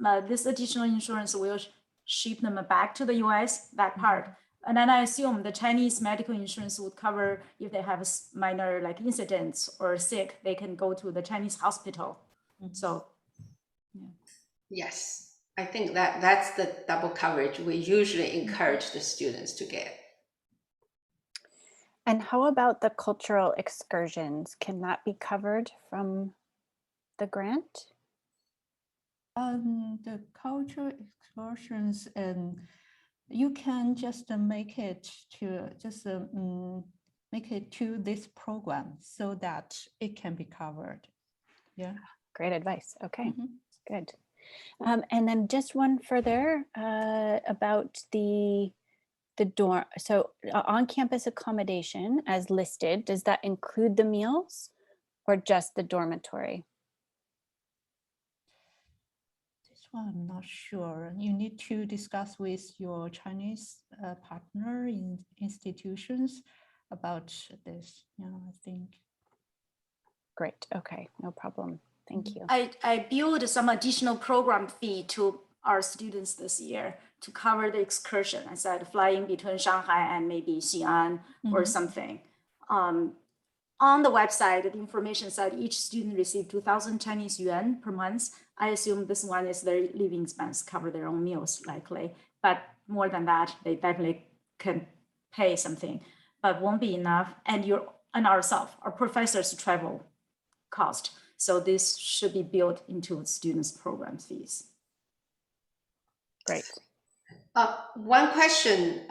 additional insurance will ship them back to the US, that part. And then I assume the Chinese medical insurance would cover if they have minor like incidents or sick, they can go to the Chinese hospital. So, yeah. Yes, I think that's the double coverage we usually encourage the students to get. And how about the cultural excursions? Can that be covered from the grant? The cultural excursions, you can just make it to this program so that it can be covered. Yeah. Great advice. Okay, good. And then just one further about the dorm. So on-campus accommodation as listed, does that include the meals or just the dormitory? This one I'm not sure. You need to discuss with your Chinese partner in institutions about this. Yeah, I think. Great. Okay, no problem. Thank you. I built some additional program fee to our students this year to cover the excursion. I said flying between Shanghai and maybe Xi'an or something. On the website, the information said each student received 2,000 Chinese yuan per month. I assume this one is their living expense, cover their own meals likely, but more than that, they definitely can pay something, but won't be enough. And our professors travel cost. So this should be built into the students' program fees. Great. One question,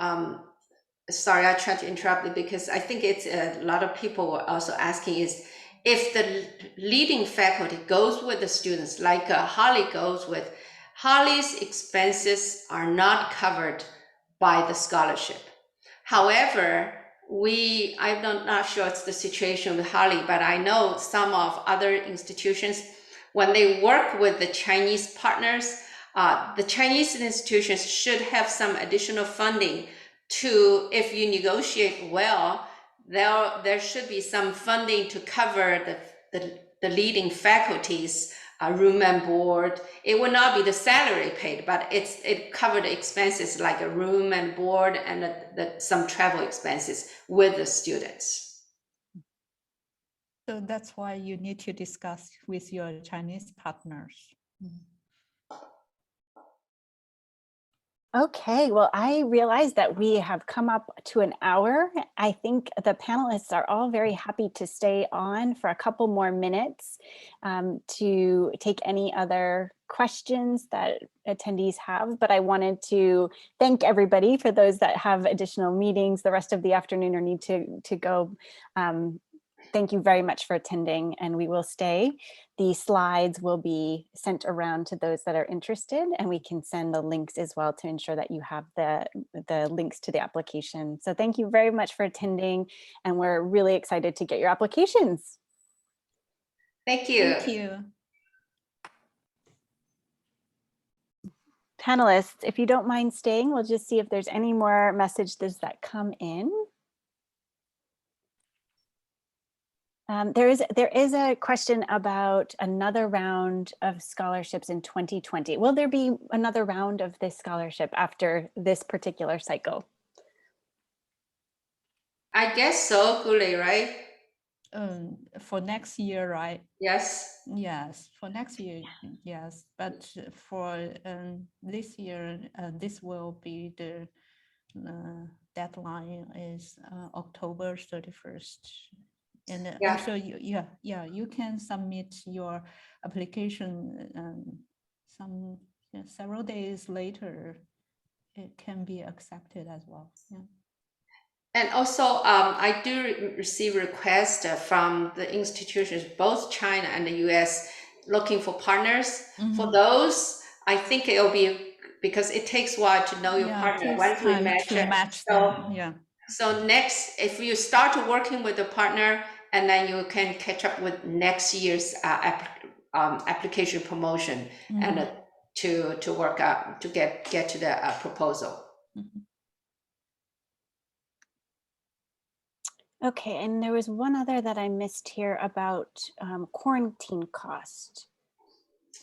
sorry, I tried to interrupt you because I think it's a lot of people were also asking is if the leading faculty goes with the students, like Holly goes with, Holly's expenses are not covered by the scholarship. However, I'm not sure it's the situation with Holly, but I know some of other institutions, when they work with the Chinese partners, the Chinese institutions should have some additional funding to, if you negotiate well, there should be some funding to cover the leading faculties, room and board. It would not be the salary paid, but it covered the expenses like a room and board and some travel expenses with the students. So that's why you need to discuss with your Chinese partners. Okay, well, I realize that we have come up to an hour. I think the panelists are all very happy to stay on for a couple more minutes to take any other questions that attendees have, but I wanted to thank everybody for those that have additional meetings the rest of the afternoon or need to go. Thank you very much for attending, and we will stay. The slides will be sent around to those that are interested, and we can send the links as well to ensure that you have the links to the application. So thank you very much for attending, and we're really excited to get your applications. Thank you. Thank you. Panelists, if you don't mind staying, we'll just see if there's any more messages that come in. There is a question about another round of scholarships in 2020. Will there be another round of this scholarship after this particular cycle? I guess so, Guli, right? For next year, right? Yes. Yes, for next year, yes. But for this year, this will be the deadline is October 31st. And Yeah. also, you can submit your application several days later. It can be accepted as well. Yeah. And also, I do receive requests from the institutions, both China and the US, looking for partners. For those, I think it'll be, because it takes a while to know your partner. Once we match it. So next, if you start working with a partner, and then you can catch up with next year's application promotion and to work out, to get to the proposal. Okay, and there was one other that I missed here about quarantine cost.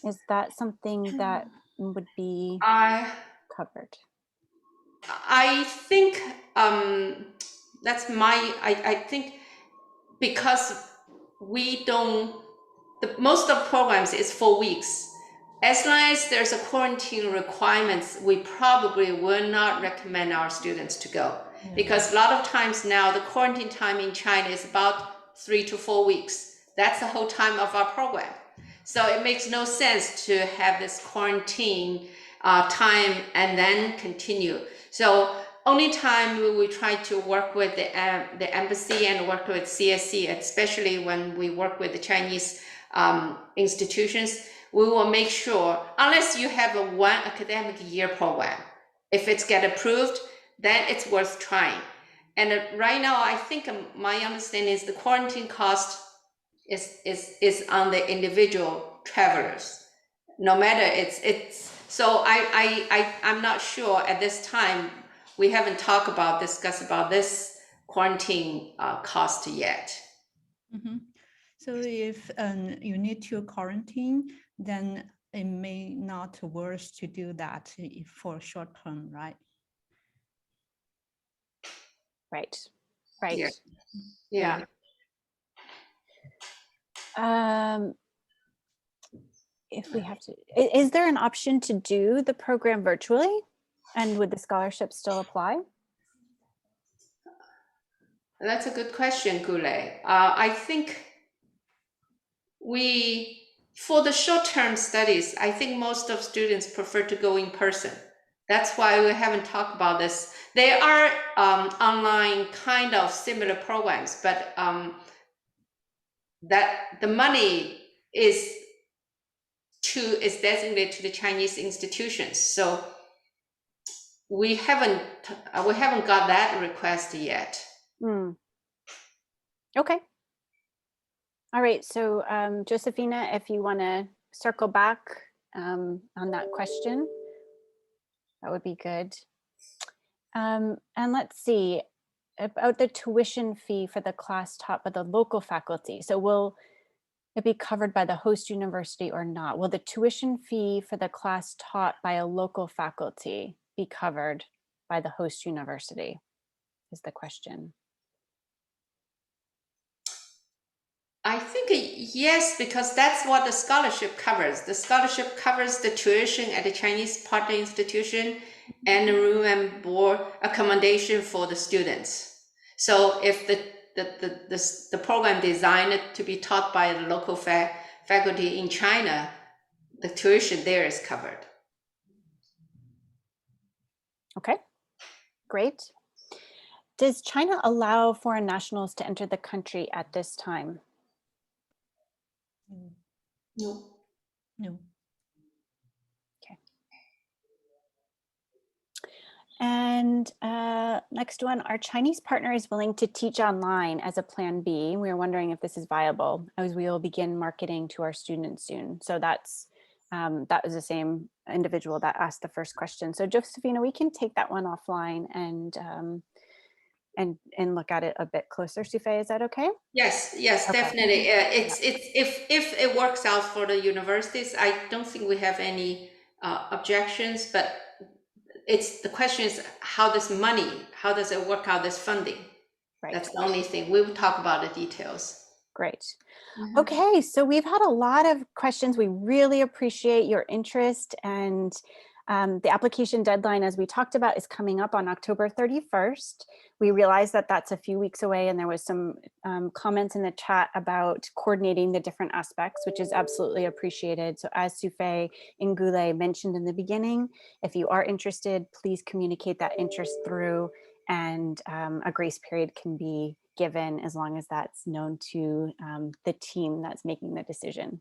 Is that something that would be covered? I think that's I think because we don't, most of the programs is 4 weeks. As long as there's a quarantine requirements, we probably will not recommend our students to go. Because a lot of times now the quarantine time in China is about 3 to 4 weeks. That's the whole time of our program. So it makes no sense to have this quarantine time and then continue. So only time we try to work with the embassy and work with CSC, especially when we work with the Chinese institutions, we will make sure, unless you have a one academic year program, if it's get approved, then it's worth trying. And right now, I think my understanding is the quarantine cost is on the individual travelers. No matter so I'm not sure at this time. We haven't discussed about this quarantine cost yet. So if you need to quarantine, then it may not worth to do that for short term, right? Right. Right. Yeah. If we have to, is there an option to do the program virtually? And would the scholarship still apply? That's a good question, Gule. I think for the short-term studies, I think most of students prefer to go in person. That's why we haven't talked about this. There are online kind of similar programs, but that the money is designated to the Chinese institutions. So we haven't got that request yet. Okay. All right. So Josefina, if you want to circle back on that question, that would be good. And let's see about the tuition fee for the class taught by the local faculty. So will it be covered by the host university or not? Will the tuition fee for the class taught by a local faculty be covered by the host university is the question. I think yes, because that's what the scholarship covers. The scholarship covers the tuition at the Chinese partner institution and the room and board accommodation for the students. So if the program designed to be taught by the local faculty in China, the tuition there is covered. Okay, great. Does China allow foreign nationals to enter the country at this time? No. No. Okay. And next one, our Chinese partner is willing to teach online as a plan B. We are wondering if this is viable as we will begin marketing to our students soon. So that's that was the same individual that asked the first question. So Josefina, we can take that one offline and look at it a bit closer. Sufei, is that okay? Yes, Okay. definitely. It's if it works out for the universities, I don't think we have any objections. But the question is how does it work out, this funding? Right. That's the only thing. We will talk about the details. Great. Okay, so we've had a lot of questions. We really appreciate your interest, and the application deadline, as we talked about, is coming up on October 31st. We realize that that's a few weeks away, and there was some comments in the chat about coordinating the different aspects, which is absolutely appreciated. So as Sufei and Gule mentioned in the beginning, if you are interested, please communicate that interest through, and a grace period can be given as long as that's known to the team that's making the decision.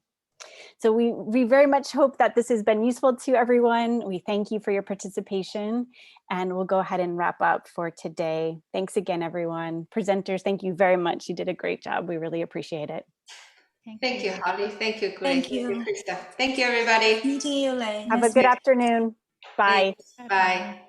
So we very much hope that this has been useful to everyone. We thank you for your participation, and we'll go ahead and wrap up for today. Thanks again, everyone. Presenters, thank you very much. You did a great job. We really appreciate it. Thank you, Holly. Thank you, Gule. Thank you. Krista. Thank you, everybody. Meeting you later. Have a good afternoon. Bye. Thanks. Bye.